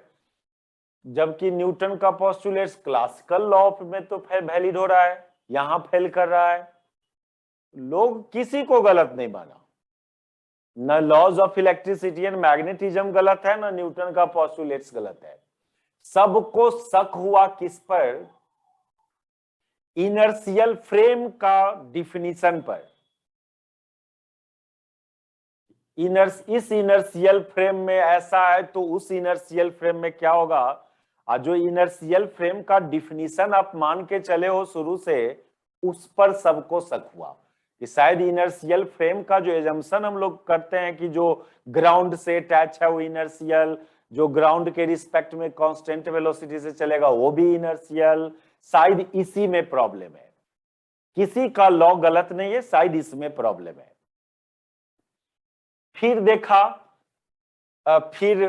जबकि न्यूटन का पोस्टुलेट्स क्लासिकल लॉ में तो वैलिड हो रहा है, यहां फेल कर रहा है। लोग किसी को गलत नहीं माना, न laws of electricity and magnetism गलत है, न न्यूटन का पोस्टुलेट्स गलत है। सबको शक हुआ किस पर? इनर्शियल फ्रेम का डिफिनीशन पर। इस इनर्शियल फ्रेम में ऐसा है तो उस इनर्शियल फ्रेम में क्या होगा? जो इनर्शियल फ्रेम का डिफिनीशन आप मान के चले हो शुरू से, उस पर सबको शक हुआ कि शायद इनर्शियल फ्रेम का जो एजम्पशन हम लोग करते हैं कि जो ग्राउंड से अटैच है वो इनर्शियल, जो ग्राउंड के रिस्पेक्ट में कांस्टेंट वेलोसिटी से चलेगा वो भी इनर्शियल, शायद इसी में प्रॉब्लम है। किसी का लॉ गलत नहीं है, शायद इसमें प्रॉब्लम है। फिर देखा, फिर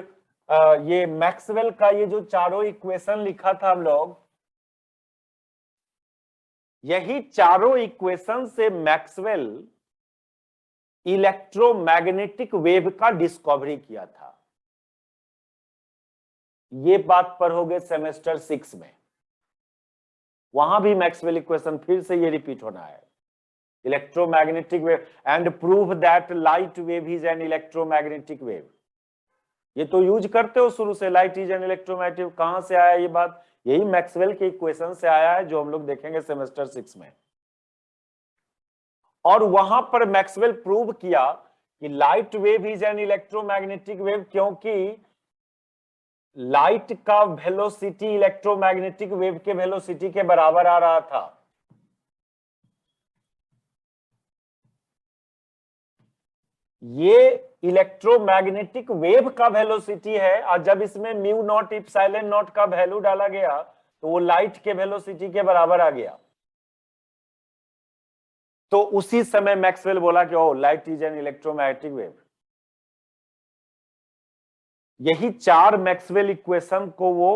ये मैक्सवेल का ये जो चारों इक्वेशन लिखा था हम लोग, यही चारों इक्वेशन से मैक्सवेल इलेक्ट्रोमैग्नेटिक वेव का डिस्कवरी किया था। ये बात पर हो गए सेमेस्टर 6 में, वहां भी मैक्सवेल इक्वेशन फिर से ये रिपीट होना है। Electromagnetic wave and prove that light wave is an electromagnetic wave. ये तो यूज करते हो शुरू से, लाइट इज एन इलेक्ट्रोमैग्नेटिक। कहां से आया ये बात? यही मैक्सवेल के इक्वेशन से आया है, जो हम लोग देखेंगे सेमेस्टर 6 में। और वहां पर मैक्सवेल प्रूव किया कि light wave is an electromagnetic wave, क्योंकि लाइट का वेलोसिटी इलेक्ट्रोमैग्नेटिक वेव के वेलोसिटी के बराबर आ रहा था। ये इलेक्ट्रोमैग्नेटिक वेव का वेलोसिटी है, और जब इसमें म्यू नॉट इप्सिलॉन नॉट का वैल्यू डाला गया तो वो लाइट के वेलोसिटी के बराबर आ गया। तो उसी समय मैक्सवेल बोला कि oh light is an electromagnetic wave. यही चार मैक्सवेल इक्वेशन को वो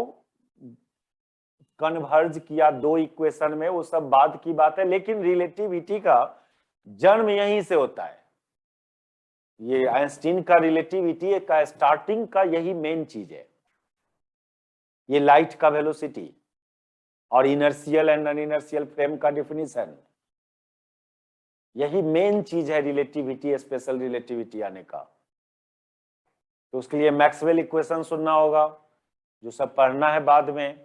कन्वर्ज किया दो इक्वेशन में, वो सब बाद की बात है, लेकिन रिलेटिविटी का जन्म यहीं से होता है। ये आइंस्टीन का रिलेटिविटी का स्टार्टिंग का यही मेन चीज है, ये लाइट का वेलोसिटी और inertial and non inertial frame का डिफिनीशन, यही मेन चीज है रिलेटिविटी, स्पेशल रिलेटिविटी आने का। तो उसके लिए मैक्सवेल इक्वेशन सुनना होगा, जो सब पढ़ना है बाद में।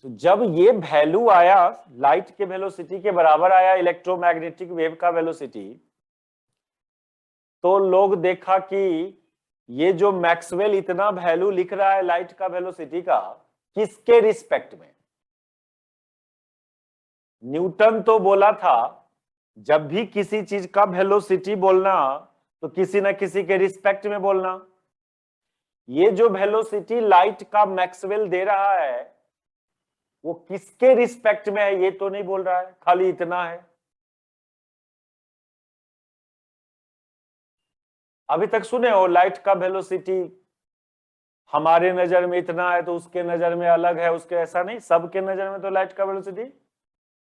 तो जब ये वैल्यू आया, लाइट के वेलोसिटी के बराबर आया इलेक्ट्रोमैग्नेटिक वेव का वेलोसिटी, तो लोग देखा कि ये जो मैक्सवेल इतना वैल्यू लिख रहा है लाइट का वेलोसिटी का, किसके रिस्पेक्ट में? न्यूटन तो बोला था जब भी किसी चीज का वेलोसिटी बोलना तो किसी न किसी के रिस्पेक्ट में बोलना। ये जो वेलोसिटी लाइट का मैक्सवेल दे रहा है वो किसके रिस्पेक्ट में है ये तो नहीं बोल रहा है, खाली इतना है। अभी तक सुने हो लाइट का वेलोसिटी हमारे नजर में इतना है तो उसके नजर में अलग है, उसके ऐसा नहीं, सबके नजर में तो लाइट का वेलोसिटी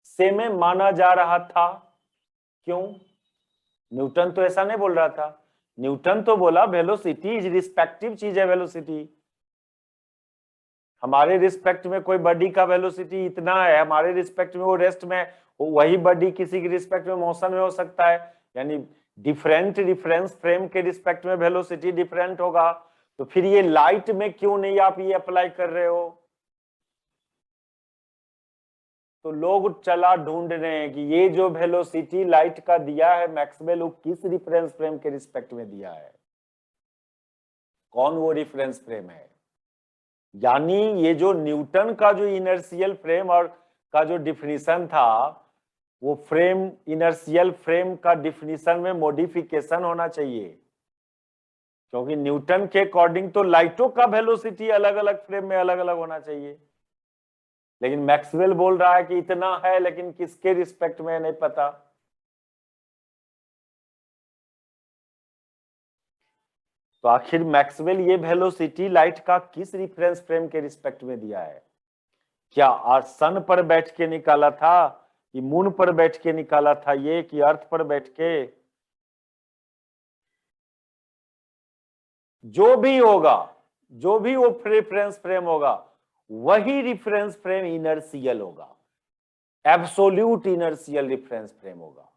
सेम माना जा रहा था। क्यों? न्यूटन तो ऐसा नहीं बोल रहा था, न्यूटन तो बोला वेलोसिटी इज रिस्पेक्टिव चीज है, वेलोसिटी हमारे रिस्पेक्ट में कोई बॉडी का वेलोसिटी इतना है, हमारे रिस्पेक्ट में वो रेस्ट में, वही बॉडी किसी के रिस्पेक्ट में मोशन में हो सकता है, यानी डिफरेंट रिफरेंस फ्रेम के रिस्पेक्ट में वेलोसिटी डिफरेंट होगा। तो फिर ये लाइट में क्यों नहीं आप ये अप्लाई कर रहे हो? तो लोग चला ढूंढ रहे हैं कि ये जो वेलोसिटी लाइट का दिया है मैक्सवेल, वो किस रिफरेंस फ्रेम के रिस्पेक्ट में दिया है, कौन वो रिफरेंस फ्रेम है। यानी ये जो न्यूटन का जो इनर्शियल फ्रेम और का जो डिफिनीशन था, वो फ्रेम इनर्शियल फ्रेम का डिफिनीशन में मॉडिफिकेशन होना चाहिए, क्योंकि न्यूटन के अकॉर्डिंग तो लाइटों का वेलोसिटी अलग अलग फ्रेम में अलग अलग होना चाहिए, लेकिन मैक्सवेल बोल रहा है कि इतना है, लेकिन किसके रिस्पेक्ट में नहीं पता। तो आखिर मैक्सवेल ये वेलोसिटी लाइट का किस रिफरेंस फ्रेम के रिस्पेक्ट में दिया है? क्या सन पर बैठ के निकाला था, कि मून पर बैठ के निकाला था ये, कि अर्थ पर बैठ के? जो भी होगा, जो भी वो रिफरेंस फ्रेम होगा, वही रिफरेंस फ्रेम इनर्शियल होगा, एब्सोल्यूट इनर्शियल रिफरेंस फ्रेम होगा,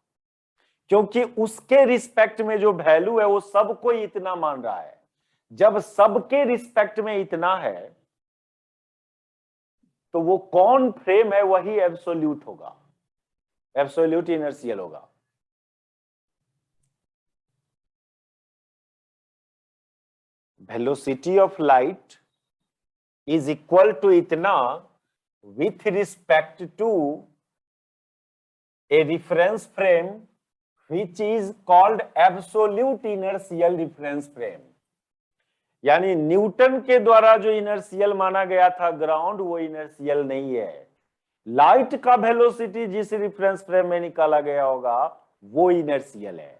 क्योंकि उसके रिस्पेक्ट में जो वैल्यू है वो सबको इतना मान रहा है। जब सबके रिस्पेक्ट में इतना है तो वो कौन फ्रेम है, वही एब्सोल्यूट होगा, एब्सोल्यूट इनर्शियल होगा। Velocity of light is equal to इतना with respect to a reference frame which is called absolute inertial reference frame। यानी न्यूटन के द्वारा जो इनर्शियल माना गया था ग्राउंड, वो इनर्शियल नहीं है। लाइट का वेलोसिटी जिस रिफरेंस फ्रेम में निकाला गया होगा वो इनर्शियल है।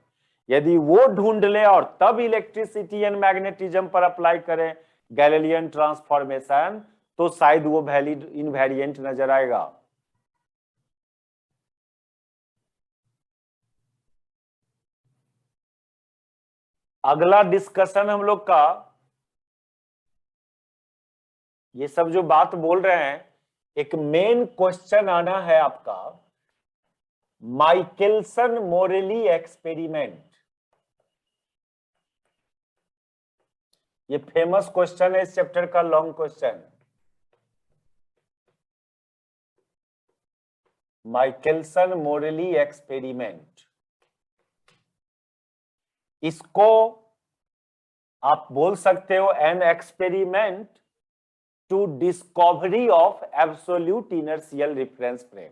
यदि वो ढूंढ ले और तब इलेक्ट्रिसिटी एंड मैग्नेटिज्म पर अप्लाई करें गैलीलियन ट्रांसफॉर्मेशन, तो शायद वो वैलिड इनवेरिएंट नजर आएगा। अगला डिस्कशन हम लोग का, ये सब जो बात बोल रहे हैं, एक मेन क्वेश्चन आना है आपका, माइकलसन मोरेली एक्सपेरिमेंट। ये फेमस क्वेश्चन है इस चैप्टर का, long question. Michelson Morley experiment, इसको आप बोल सकते हो an experiment to discovery of absolute inertial reference frame.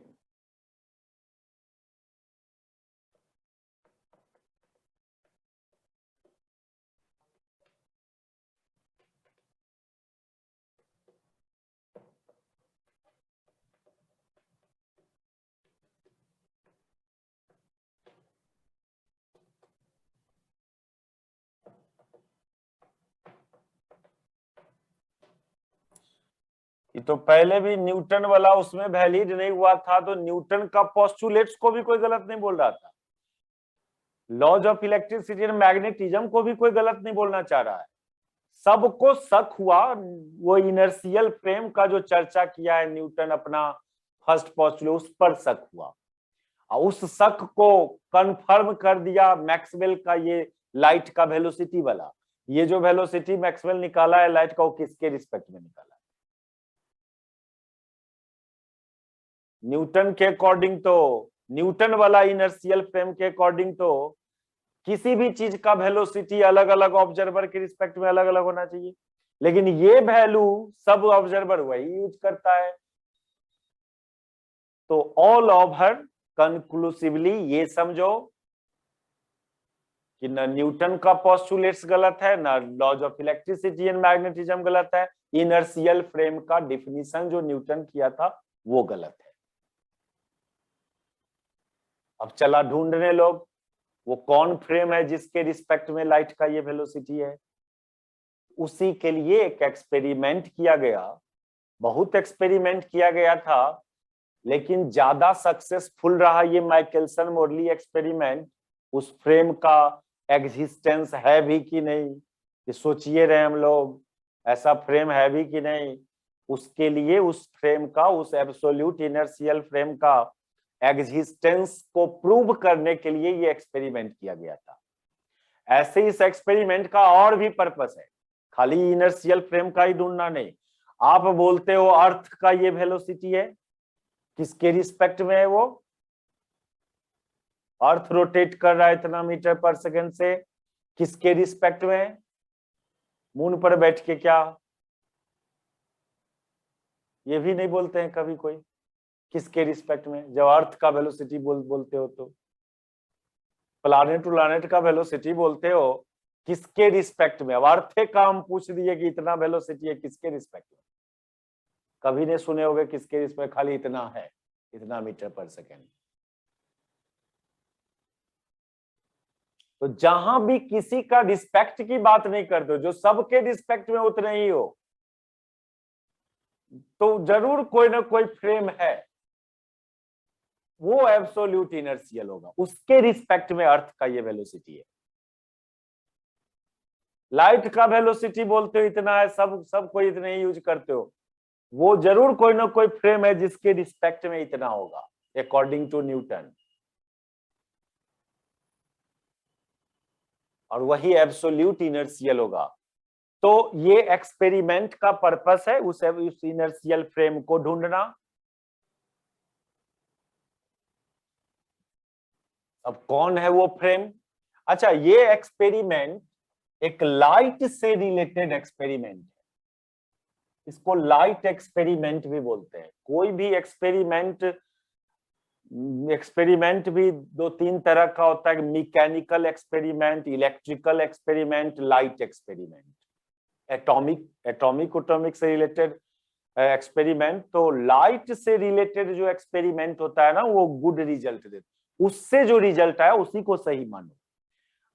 ये तो पहले भी न्यूटन वाला उसमें वैलिड नहीं हुआ था, तो न्यूटन का पोस्टुलेट्स को भी कोई गलत नहीं बोल रहा था, laws of electricity and magnetism को भी कोई गलत नहीं बोलना चाह रहा है। सबको शक हुआ, वो इनर्शियल फ्रेम का जो चर्चा किया है न्यूटन अपना फर्स्ट पोस्टुलेट, उस पर शक हुआ, और उस शक को कंफर्म कर दिया मैक्सवेल का ये लाइट का वेलोसिटी वाला। ये जो वेलोसिटी मैक्सवेल निकाला है लाइट का, वो किसके रिस्पेक्ट में निकाला है? न्यूटन के अकॉर्डिंग तो, न्यूटन वाला इनर्शियल फ्रेम के अकॉर्डिंग तो किसी भी चीज का वेलोसिटी अलग अलग ऑब्जर्वर के रिस्पेक्ट में अलग अलग होना चाहिए, लेकिन ये वैल्यू सब ऑब्जर्वर वही यूज करता है। तो ऑल ओवर कंक्लूसिवली ये समझो कि न न्यूटन का पोस्टुलेट्स गलत है, न laws of electricity and magnetism गलत है, इनर्शियल फ्रेम का डिफिनीशन जो न्यूटन किया था वो गलत है। अब चला ढूंढने लोग वो कौन फ्रेम है जिसके रिस्पेक्ट में लाइट का ये वेलोसिटी है। उसी के लिए एक एक्सपेरिमेंट किया गया, बहुत एक्सपेरिमेंट किया गया था, लेकिन ज्यादा सक्सेसफुल रहा ये माइकलसन मोरली एक्सपेरिमेंट उस फ्रेम का एग्जिस्टेंस है भी कि नहीं, ये सोचिए रहे हम लोग, ऐसा फ्रेम है भी कि नहीं। उसके लिए उस फ्रेम का, उस एब्सोल्यूट इनर्शियल फ्रेम का एग्जिस्टेंस को प्रूव करने के लिए ये एक्सपेरिमेंट किया गया था। ऐसे इस एक्सपेरिमेंट का और भी पर्पस है, खाली इनर्शियल फ्रेम का ही ढूंढना नहीं। आप बोलते हो अर्थ का ये वेलोसिटी है, किसके रिस्पेक्ट में है वो? अर्थ रोटेट कर रहा है इतना मीटर पर सेकंड से, किसके रिस्पेक्ट में? मून पर बैठ के क्या? ये भी नहीं बोलते हैं कभी कोई, किसके रिस्पेक्ट में? जब अर्थ का वेलोसिटी बोलते हो तो प्लानेट टू प्लानेट का वेलोसिटी बोलते हो, किसके रिस्पेक्ट में? अब अर्थ का हम पूछ दिए कि इतना वेलोसिटी है, किसके रिस्पेक्ट में? कभी नहीं सुने होगे किसके रिस्पेक्ट, खाली इतना है, इतना मीटर पर सेकेंड। तो जहां भी किसी का रिस्पेक्ट की बात नहीं करते हो, जो सबके रिस्पेक्ट में उतने ही हो, तो जरूर कोई ना कोई फ्रेम है, वो एब्सोल्यूट इनर्शियल होगा, उसके रिस्पेक्ट में अर्थ का ये वेलोसिटी है। लाइट का वेलोसिटी बोलते हो इतना है, सब कोई इतने ही यूज करते हो, वो जरूर कोई ना कोई फ्रेम है जिसके रिस्पेक्ट में इतना होगा, अकॉर्डिंग टू न्यूटन। और वही एब्सोल्यूट इनर्शियल होगा। तो ये एक्सपेरिमेंट का पर्पस है उस इनर्शियल फ्रेम को ढूंढना। अब कौन है वो फ्रेम? अच्छा, ये एक्सपेरिमेंट एक लाइट से रिलेटेड एक्सपेरिमेंट है, इसको लाइट एक्सपेरिमेंट भी बोलते हैं। कोई भी एक्सपेरिमेंट भी दो तीन तरह का होता है, mechanical experiment, electrical experiment, light experiment, atomic से रिलेटेड एक्सपेरिमेंट। तो लाइट से रिलेटेड जो एक्सपेरिमेंट होता है ना, वो गुड रिजल्ट देता है, उससे जो रिजल्ट आया उसी को सही मानो।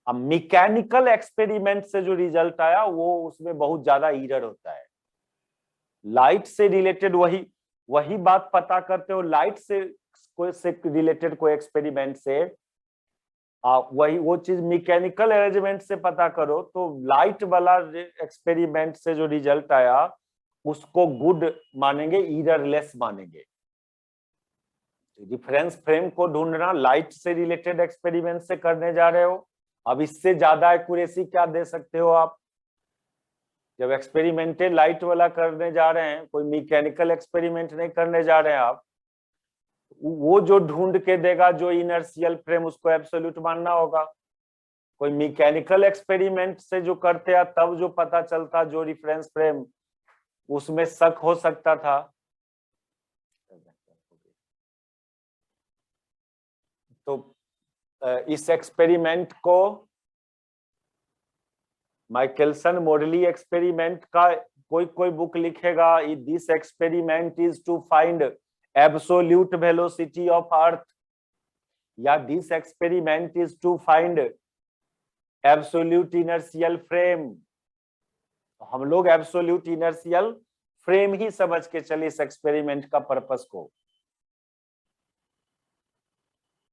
अब मैकेनिकल एक्सपेरिमेंट से जो रिजल्ट आया वो, उसमें बहुत ज्यादा एरर होता है। लाइट से रिलेटेड वही बात पता करते हो, लाइट से रिलेटेड कोई एक्सपेरिमेंट से वही वो चीज मैकेनिकल अरेंजमेंट से पता करो, तो लाइट वाला एक्सपेरिमेंट से जो रिजल्ट आया उसको गुड मानेंगे, एररलेस मानेंगे। डिफरेंस फ्रेम को ढूंढना लाइट से रिलेटेड एक्सपेरिमेंट से करने जा रहे हो, अब इससे ज्यादा एक्यूरेसी क्या दे सकते हो आप? जब एक्सपेरिमेंटेड लाइट वाला करने जा रहे हैं, कोई मैकेनिकल एक्सपेरिमेंट नहीं करने जा रहे हैं आप, वो जो ढूंढ के देगा जो इनर्शियल फ्रेम, उसको एब्सोल्यूट मानना होगा। कोई मैकेनिकल एक्सपेरिमेंट से जो करते हैं तब जो पता चलता जो रेफरेंस फ्रेम, उसमें शक हो सकता था। तो इस एक्सपेरिमेंट को माइकलसन मोडली एक्सपेरिमेंट का कोई बुक लिखेगा, this experiment is to find absolute velocity of earth, या this experiment is to find absolute inertial frame. हम लोग एब्सोल्यूट इनर्शियल फ्रेम ही समझ के चले इस एक्सपेरिमेंट का पर्पस को।